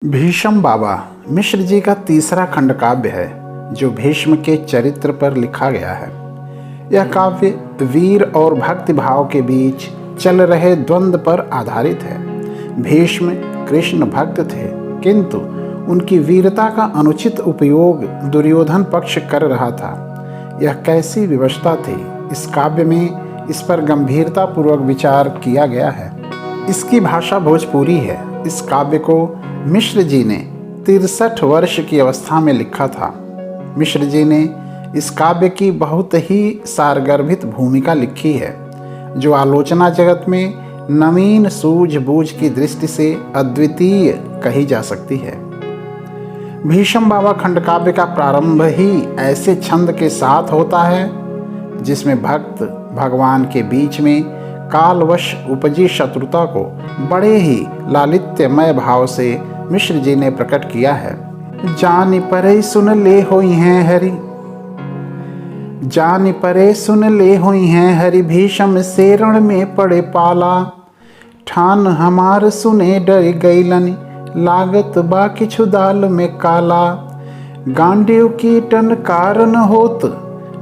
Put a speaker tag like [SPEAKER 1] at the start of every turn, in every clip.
[SPEAKER 1] भीष्म बाबा मिश्र जी का तीसरा खंड काव्य है जो भीष्म के चरित्र पर लिखा गया है। यह काव्य वीर और भक्ति भाव के बीच चल रहे द्वंद्व पर आधारित है। भीष्म कृष्ण भक्त थे, किंतु उनकी वीरता का अनुचित उपयोग दुर्योधन पक्ष कर रहा था। यह कैसी विवशता थी, इस काव्य में इस पर गंभीरता पूर्वक विचार किया गया है। इसकी भाषा भोजपुरी है। इस काव्य को मिश्र जी ने 63 वर्ष की अवस्था में लिखा था। मिश्र जी ने इस काव्य की बहुत ही सारगर्भित भूमिका लिखी है, जो आलोचना जगत में नवीन सूझबूझ की दृष्टि से अद्वितीय कही जा सकती है। भीष्म बाबा खंड काव्य का प्रारंभ ही ऐसे छंद के साथ होता है जिसमें भक्त भगवान के बीच में कालवश उपजी शत्रुता को बड़े ही लालित्यमय भाव से मिश्र जी ने प्रकट किया है। जानि परे सुन ले होई हैं हरि, जानि परे सुन ले होई हैं हरि, भीष्म से रण में पड़े पाला। ठान हमार सुने डर गईलन, लागत बा किछु दाल में काला। गांडीव की टन कारण होत,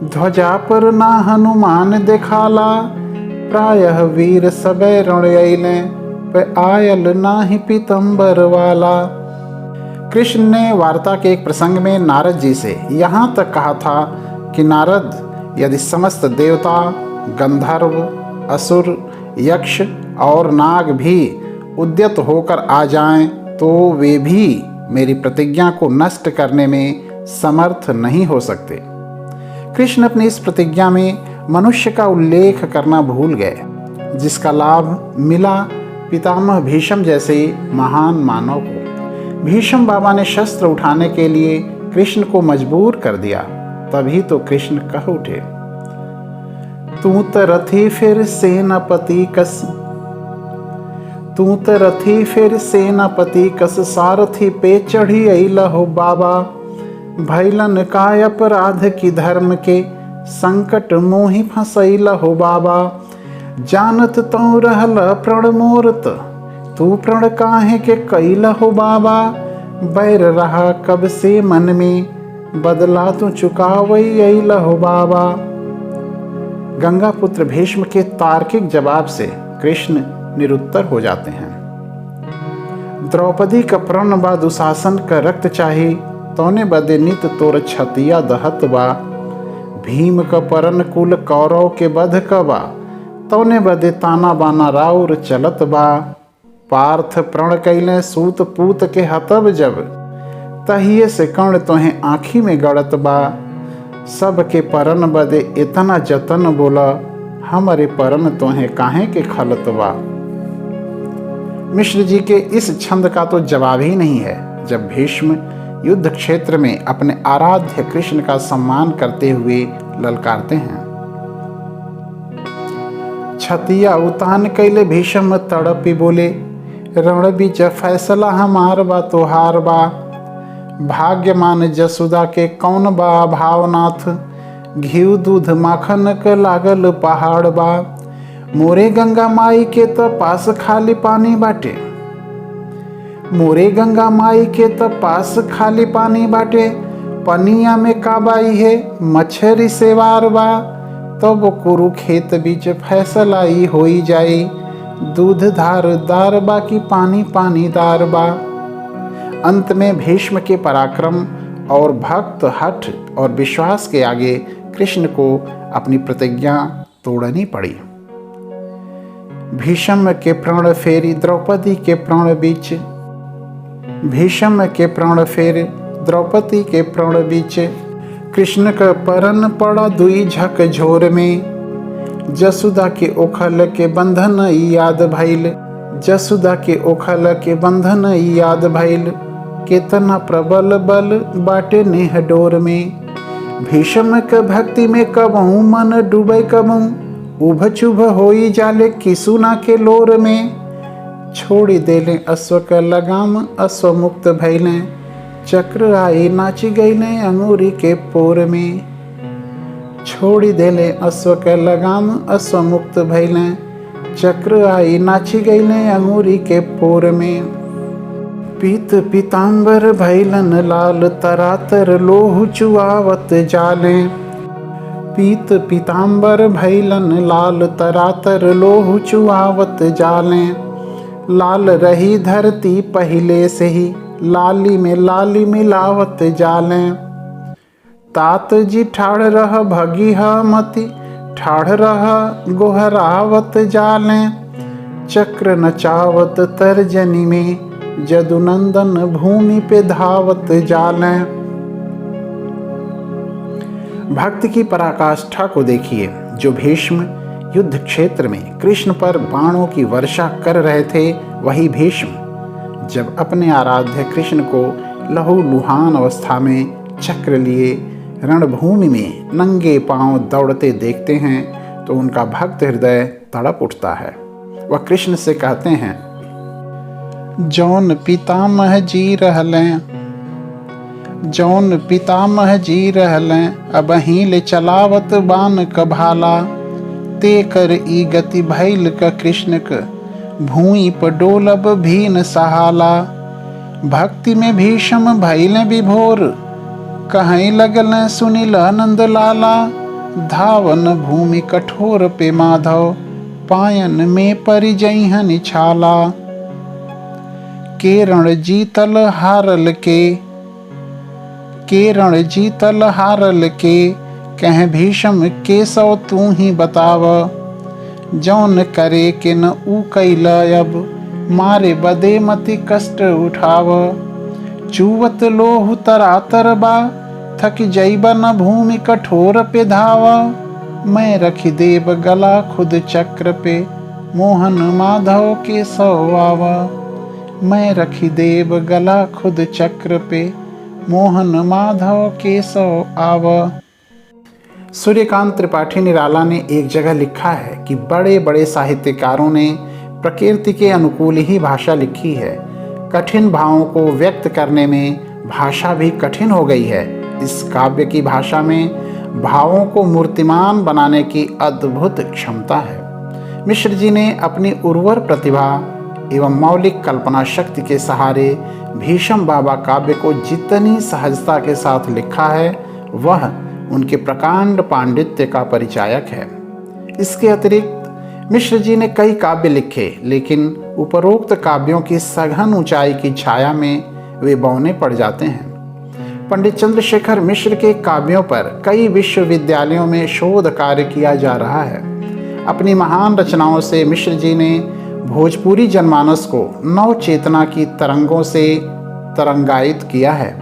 [SPEAKER 1] ध्वजा पर ना हनुमान देखाला। प्रायः वीर सबे रण अइले, पे आयल नाही पीतंबर वाला। कृष्ण ने वार्ता के एक प्रसंग में नारद जी से यहाँ तक कहा था कि नारद, यदि समस्त देवता, गंधर्व, असुर, यक्ष और नाग भी उद्यत होकर आ जाएं, तो वे भी मेरी प्रतिज्ञा को नष्ट करने में समर्थ नहीं हो सकते। कृष्ण अपनी इस प्रतिज्ञा में मनुष्य का उल्लेख करना भूल गए, जिसका लाभ मिला पितामह भीष्म जैसे महान मानव को। भीष्म बाबा ने शस्त्र उठाने के लिए कृष्ण को मजबूर कर दिया। तभी तो कृष्ण कह उठे, तू त रथी फिर सेनापति कस, तू त रथी फिर सेनापति कस, सारथी पे चढ़ी अइला हो बाबा। भैलन का अपराध की धर्म के, संकट मोहि फंसैला हो बाबा। जानत तौ रहल प्रण मोरत, तू प्रण काहे के कैला हो बाबा। बैर रहा कब से मन में, बदला तू चुकावई अइला हो बाबा। गंगा पुत्र भीष्म के तार्किक जवाब से कृष्ण निरुत्तर हो जाते हैं। द्रौपदी का प्रण बा दुशासन का रक्त चाही, तौने बदे नित तोर छतिया दहत बा। भीम का परन कुल कौरव के बध कबा, तौने बदे ताना बाना राउर चलत बा। पार्थ प्रण कैले सूत पूत के हतब जब, तहिए से कर्ण तोहें आँखी में गड़त बा। सब के परन बदे इतना जतन बोला, हमारे परन तोहें काहे के खलत बा। मिश्र जी के इस छंद का तो जवाब ही नहीं है, जब भीष्म युद्ध क्षेत्र में अपने आराध्य कृष्ण का सम्मान करते हुए ललकारते हैं। छतिया उतान कैले भीष्म तड़पी बोले, रण बीच फैसला हमार बा तोहार बा। भाग्यमान जसुदा के कौन बा भावनाथ, घीव दूध माखन क लागल पहाड़ बा। मोरे गंगा माई के त पास खाली पानी बाटे, मोरे गंगा माई के त पास खाली पानी बाटे। पनिया में काबाई है मछरी सेवार बा, तब तो कुरुखेत बीच फैसला ही होई जाई। दूध धार दार बा की पानी पानी दार बा। अंत में भीष्म के पराक्रम और भक्त हठ और विश्वास के आगे कृष्ण को अपनी प्रतिज्ञा तोड़नी पड़ी। भीष्म के प्राण फेरी द्रौपदी के प्राण बीच, भीष्म के प्राण फेर द्रौपदी के प्राण बीच। कृष्ण का परन पड़ा दुई झक झोर में, जसुदा के ओखल के बंधन याद भइल, जसुदा के ओखल के बंधन याद भइल। केतना प्रबल बल बाटे नेह डोर में, भीष्म के भक्ति में कबहू मन डूबे कबहू। उभ चुभ होई जाले किसुना के लोर में, छोड़ी देले अश्व का लगाम अश्व मुक्त भैले। चक्र आई नाची गईले अंगूरी के पोर में, छोड़ी देले अश्व का लगाम अश्व मुक्त भैले। चक्र आई नाची गईले अंगूरी के पोर में। पीत पीताम्बर भैलन लाल तरातर लोहु चुआवत जाले। पीत पीताम्बर भैलन लाल तरातर लोहु चुआवत जाले। लाल रही धरती पहले से ही लाली में लाली मिलावत जाले। तात जी ठाड़ रह भगी मति ठाड़ रह गोहरावत जाले। चक्र नचावत तर्जनी में जदुनंदन भूमि पे धावत जाले। भक्ति की पराकाष्ठा को देखिए। जो भीष्म युद्ध क्षेत्र में कृष्ण पर बाणों की वर्षा कर रहे थे, वही भीष्म जब अपने आराध्य कृष्ण को लहूलुहान अवस्था में चक्र लिए रणभूमि में नंगे पांव दौड़ते देखते हैं तो उनका भक्त हृदय तड़प उठता है। वह कृष्ण से कहते हैं, जौन पितामह जी रहलें, जौन पितामह जी रहलें, अब ले चलावत बान कभाला। ते कर ई गति भैल क कृष्ण क भूमि पर डोलब भी न सहाला। भक्ति में भीषम भैल विभोर कहीं लगल सुनिल नंद लाला। धावन भूमि कठोर पे माधव पायन में परिजहन छाला। केरण जीतल हारल के, केरण जीतल हारल के कह भीषम केशव तू ही बताव। जौन करे के न ऊ कैल अब मारे बदे मति कष्ट उठाव। चूवत लोहु तरातर बा थक जैब न भूमि कठोर पे धावा। मैं रखी देव गला खुद चक्र पे मोहन माधव के सवावा। मैं रखी देव गला खुद चक्र पे मोहन माधव के आवा। सूर्यकांत त्रिपाठी निराला ने एक जगह लिखा है कि बड़े बड़े साहित्यकारों ने प्रकृति के अनुकूल ही भाषा लिखी है। कठिन भावों को व्यक्त करने में भाषा भी कठिन हो गई है। इस काव्य की भाषा में भावों को मूर्तिमान बनाने की अद्भुत क्षमता है। मिश्र जी ने अपनी उर्वर प्रतिभा एवं मौलिक कल्पना शक्ति के सहारे भीष्म बाबा काव्य को जितनी सहजता के साथ लिखा है, वह उनके प्रकांड पांडित्य का परिचायक है। इसके अतिरिक्त मिश्र जी ने कई काव्य लिखे, लेकिन उपरोक्त काव्यों की सघन ऊंचाई की छाया में वे बौने पड़ जाते हैं। पंडित चंद्रशेखर मिश्र के काव्यों पर कई विश्वविद्यालयों में शोध कार्य किया जा रहा है। अपनी महान रचनाओं से मिश्र जी ने भोजपुरी जनमानस को नव चेतना की तरंगों से तरंगायित किया है।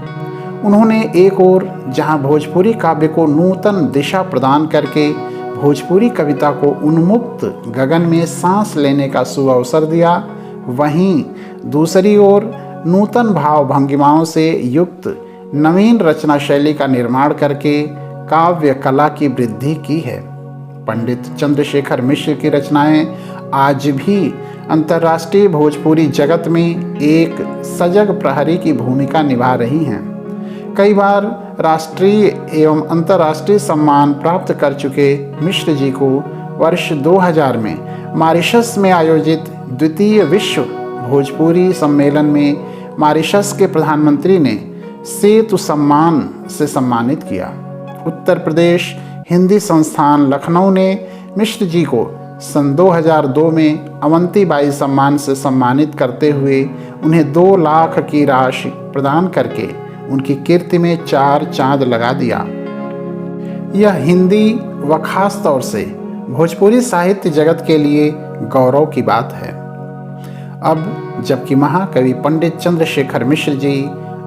[SPEAKER 1] उन्होंने एक ओर जहां भोजपुरी काव्य को नूतन दिशा प्रदान करके भोजपुरी कविता को उन्मुक्त गगन में सांस लेने का सुअवसर दिया, वहीं दूसरी ओर नूतन भाव भंगिमाओं से युक्त नवीन रचना शैली का निर्माण करके काव्य कला की वृद्धि की है। पंडित चंद्रशेखर मिश्र की रचनाएं आज भी अंतर्राष्ट्रीय भोजपुरी जगत में एक सजग प्रहरी की भूमिका निभा रही हैं। कई बार राष्ट्रीय एवं अंतर्राष्ट्रीय सम्मान प्राप्त कर चुके मिश्र जी को वर्ष 2000 में मॉरिशस में आयोजित द्वितीय विश्व भोजपुरी सम्मेलन में मॉरिशस के प्रधानमंत्री ने सेतु सम्मान से सम्मानित किया। उत्तर प्रदेश हिंदी संस्थान लखनऊ ने मिश्र जी को सन 2002 में अवंती बाई सम्मान से सम्मानित करते हुए उन्हें 2 लाख की राशि प्रदान करके उनकी कीर्ति में 4 चांद लगा दिया। यह हिंदी व खास तौर से भोजपुरी साहित्य जगत के लिए गौरव की बात है। अब जबकि महाकवि पंडित चंद्रशेखर मिश्र जी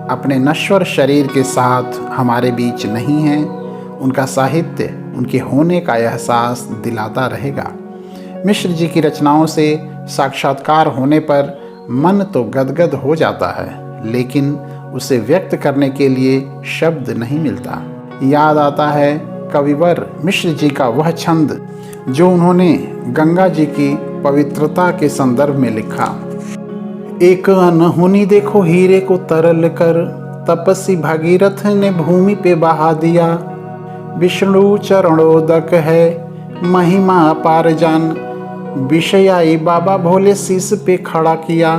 [SPEAKER 1] अपने नश्वर शरीर के साथ हमारे बीच नहीं हैं, उनका साहित्य उनके होने का एहसास दिलाता रहेगा। मिश्र जी की रचनाओं से साक्षात्कार होने पर मन तो गदगद हो जाता है, लेकिन उसे व्यक्त करने के लिए शब्द नहीं मिलता। याद आता है कविवर मिश्र जी का वह छंद जो उन्होंने गंगा जी की पवित्रता के संदर्भ में लिखा। एक अनहोनी देखो हीरे को तरल कर, तपस्वी भागीरथ ने भूमि पे बहा दिया। विष्णु चरणोदक है महिमा अपार जान, विषयाई बाबा भोले शीश पे खड़ा किया।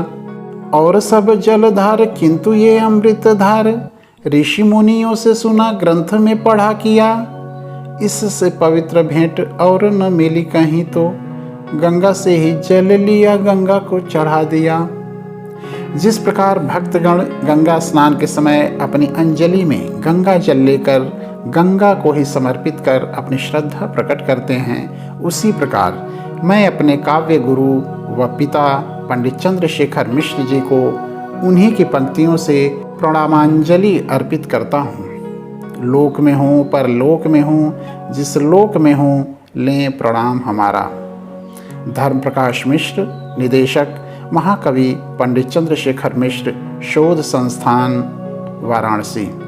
[SPEAKER 1] और सब जलधार किंतु ये अमृतधार, ऋषि मुनियों से सुना ग्रंथ में पढ़ा किया। इससे पवित्र भेंट और न मिली कहीं तो, गंगा से ही जल लिया गंगा को चढ़ा दिया। जिस प्रकार भक्तगण गंगा स्नान के समय अपनी अंजलि में गंगा जल लेकर गंगा को ही समर्पित कर अपनी श्रद्धा प्रकट करते हैं, उसी प्रकार मैं अपने काव्य गुरु व पिता पंडित चंद्रशेखर मिश्र जी को उन्हीं की पंक्तियों से प्रणामांजलि अर्पित करता हूँ। लोक में हूँ परलोक में हूँ, जिस लोक में हूँ लें प्रणाम हमारा। धर्म प्रकाश मिश्र, निदेशक महाकवि पंडित चंद्रशेखर मिश्र शोध संस्थान, वाराणसी।